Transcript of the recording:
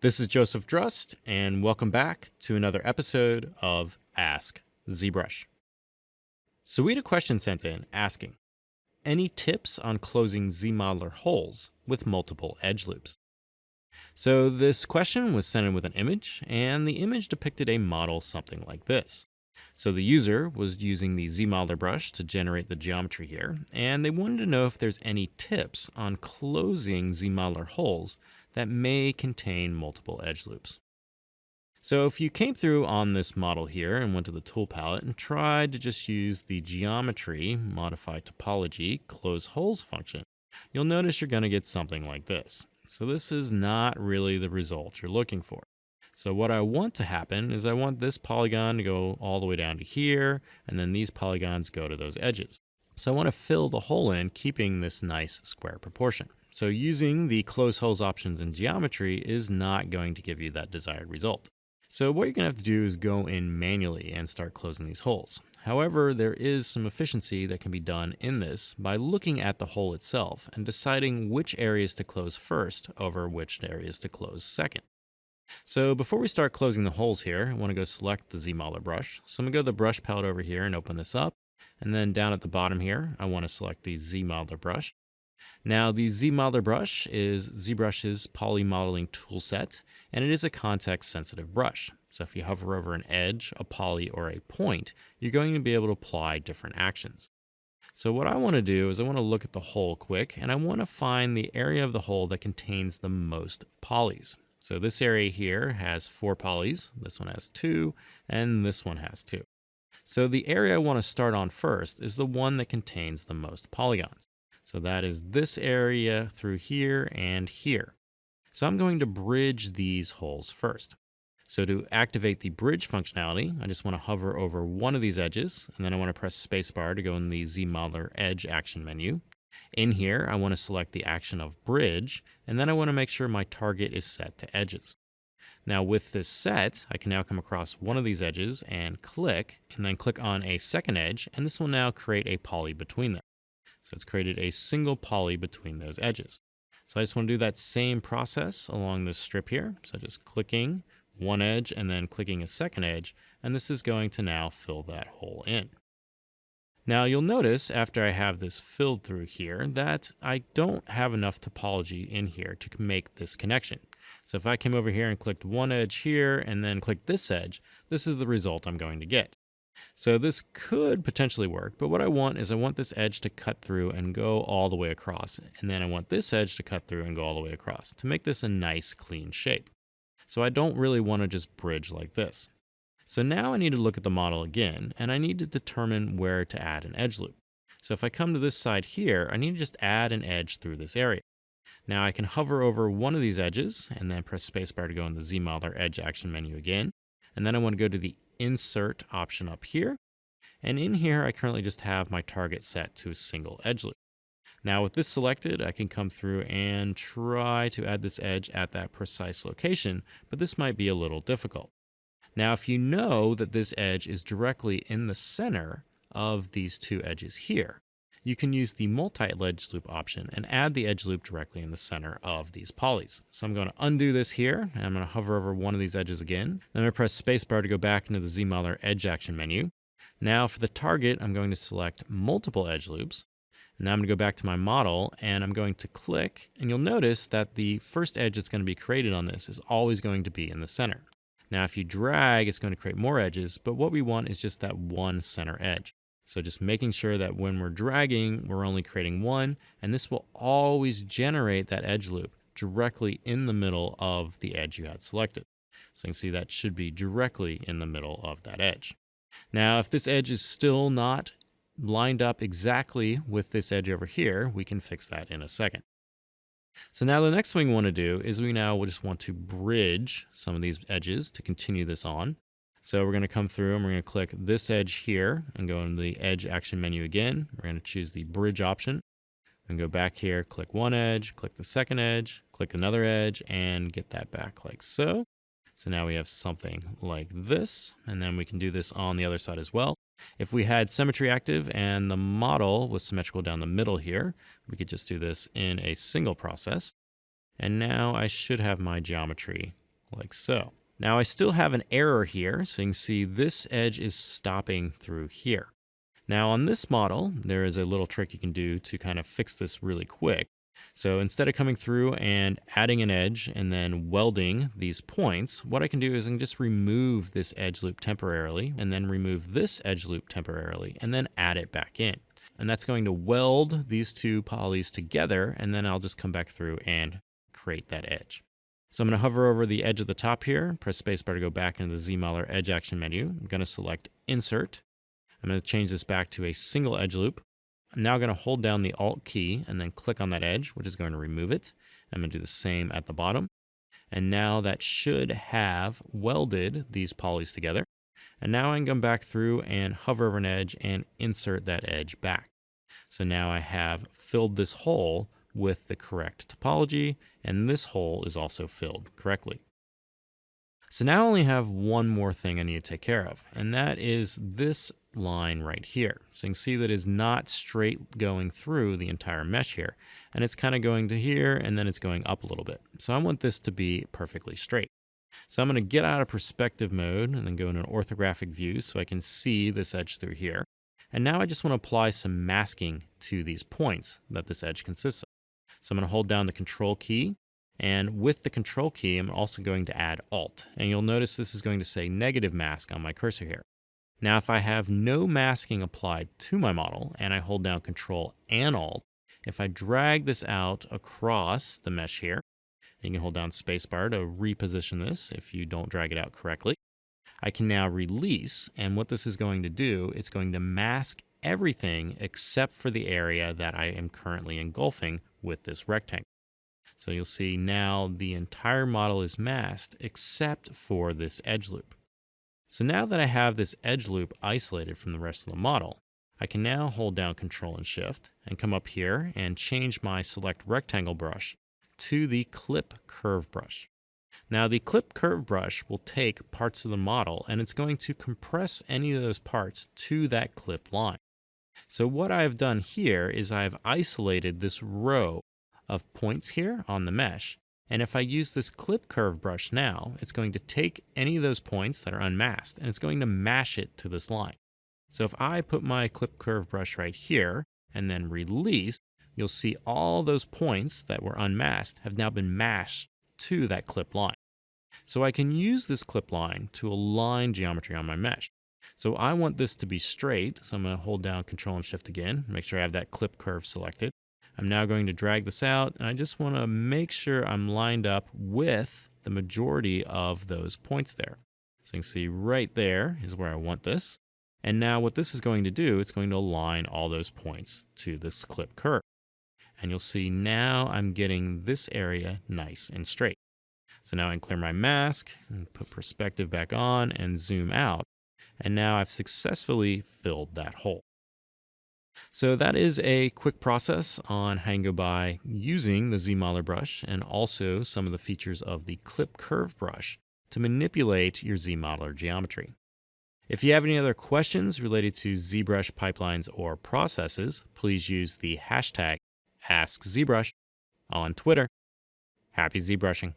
This is Joseph Drust, and welcome back to another episode of Ask ZBrush. So we had a question sent in asking, any tips on closing ZModeler holes with multiple edge loops? So this question was sent in with an image, and the image depicted a model something like this. So the user was using the ZModeler brush to generate the geometry here, and they wanted to know if there's any tips on closing ZModeler holes that may contain multiple edge loops. So if you came through on this model here and went to the tool palette and tried to just use the geometry modify topology close holes function, you'll notice you're going to get something like this. So this is not really the result you're looking for. So what I want to happen is I want this polygon to go all the way down to here, and then these polygons go to those edges. So I want to fill the hole in, keeping this nice square proportion. So using the close holes options in geometry is not going to give you that desired result. So what you're going to have to do is go in manually and start closing these holes. However, there is some efficiency that can be done in this by looking at the hole itself and deciding which areas to close first over which areas to close second. So before we start closing the holes here, I want to go select the ZModeler brush. So I'm going to go to the brush palette over here and open this up. And then down at the bottom here, I want to select the ZModeler brush. Now, the ZModeler brush is ZBrush's poly modeling toolset, and it is a context-sensitive brush. So if you hover over an edge, a poly, or a point, you're going to be able to apply different actions. So what I want to do is I want to look at the hole quick, and I want to find the area of the hole that contains the most polys. So this area here has 4 polys, this one has 2, and this one has 2. So the area I want to start on first is the one that contains the most polygons. So that is this area through here and here. So I'm going to bridge these holes first. So to activate the bridge functionality, I just want to hover over one of these edges, and then I want to press spacebar to go in the ZModeler Edge action menu. In here, I want to select the action of bridge, and then I want to make sure my target is set to edges. Now with this set, I can now come across one of these edges and then click on a second edge, and this will now create a poly between them. So it's created a single poly between those edges. So I just want to do that same process along this strip here. So just clicking one edge and then clicking a second edge, and this is going to now fill that hole in. Now you'll notice after I have this filled through here that I don't have enough topology in here to make this connection. So if I came over here and clicked one edge here and then clicked this edge, this is the result I'm going to get. So this could potentially work, but what I want is I want this edge to cut through and go all the way across. And then I want this edge to cut through and go all the way across to make this a nice clean shape. So I don't really want to just bridge like this. So now I need to look at the model again, and I need to determine where to add an edge loop. So if I come to this side here, I need to just add an edge through this area. Now I can hover over one of these edges and then press spacebar to go in the ZModeler Edge action menu again. And then I want to go to the Insert option up here. And in here, I currently just have my target set to a single edge loop. Now with this selected, I can come through and try to add this edge at that precise location, but this might be a little difficult. Now, if you know that this edge is directly in the center of these two edges here, you can use the multi-edge loop option and add the edge loop directly in the center of these polys. So I'm going to undo this here, and I'm going to hover over one of these edges again. Then I'm going to press spacebar to go back into the ZModeler Edge action menu. Now for the target, I'm going to select multiple edge loops. And now I'm going to go back to my model, and I'm going to click, and you'll notice that the first edge that's going to be created on this is always going to be in the center. Now if you drag, it's going to create more edges, but what we want is just that one center edge. So just making sure that when we're dragging, we're only creating one, and this will always generate that edge loop directly in the middle of the edge you had selected. So you can see that should be directly in the middle of that edge. Now, if this edge is still not lined up exactly with this edge over here, we can fix that in a second. So now the next thing we want to do is we now will just want to bridge some of these edges to continue this on. So we're going to come through and we're going to click this edge here and go into the Edge action menu again. We're going to choose the bridge option and go back here, click one edge, click the second edge, click another edge, and get that back like so. So now we have something like this, and then we can do this on the other side as well. If we had symmetry active and the model was symmetrical down the middle here, we could just do this in a single process. And now I should have my geometry like so. Now I still have an error here, so you can see this edge is stopping through here. Now on this model, there is a little trick you can do to kind of fix this really quick. So instead of coming through and adding an edge and then welding these points, what I can do is I can just remove this edge loop temporarily and then remove this edge loop temporarily and then add it back in. And that's going to weld these two polys together, and then I'll just come back through and create that edge. So I'm going to hover over the edge of the top here, press spacebar to go back into the ZModeler Edge action menu. I'm going to select Insert. I'm going to change this back to a single edge loop. I'm now going to hold down the Alt key and then click on that edge, which is going to remove it. I'm going to do the same at the bottom. And now that should have welded these polys together. And now I can come back through and hover over an edge and insert that edge back. So now I have filled this hole with the correct topology, and this hole is also filled correctly. So now I only have one more thing I need to take care of, and that is this line right here. So you can see that it's not straight going through the entire mesh here, and it's kind of going to here, and then it's going up a little bit. So I want this to be perfectly straight. So I'm going to get out of perspective mode and then go into an orthographic view so I can see this edge through here. And now I just want to apply some masking to these points that this edge consists of. So I'm going to hold down the Control key, and with the Control key, I'm also going to add Alt. And you'll notice this is going to say negative mask on my cursor here. Now, if I have no masking applied to my model, and I hold down Control and Alt, if I drag this out across the mesh here, you can hold down spacebar to reposition this if you don't drag it out correctly. I can now release, and what this is going to do, it's going to mask everything except for the area that I am currently engulfing with this rectangle. So you'll see now the entire model is masked except for this edge loop. So now that I have this edge loop isolated from the rest of the model, I can now hold down Control and Shift and come up here and change my Select Rectangle brush to the Clip Curve brush. Now the Clip Curve brush will take parts of the model and it's going to compress any of those parts to that clip line. So what I've done here is I've isolated this row of points here on the mesh. And if I use this Clip Curve brush now, it's going to take any of those points that are unmasked and it's going to mash it to this line. So if I put my Clip Curve brush right here and then release, you'll see all those points that were unmasked have now been mashed to that clip line. So I can use this clip line to align geometry on my mesh. So I want this to be straight, so I'm going to hold down Control and Shift again, make sure I have that clip curve selected. I'm now going to drag this out, and I just want to make sure I'm lined up with the majority of those points there. So you can see right there is where I want this. And now what this is going to do, it's going to align all those points to this clip curve. And you'll see now I'm getting this area nice and straight. So now I can clear my mask and put perspective back on and zoom out. And now I've successfully filled that hole. So that is a quick process on how you can go by using the ZModeler brush and also some of the features of the Clip Curve brush to manipulate your ZModeler geometry. If you have any other questions related to ZBrush pipelines or processes, please use the hashtag AskZBrush on Twitter. Happy ZBrushing.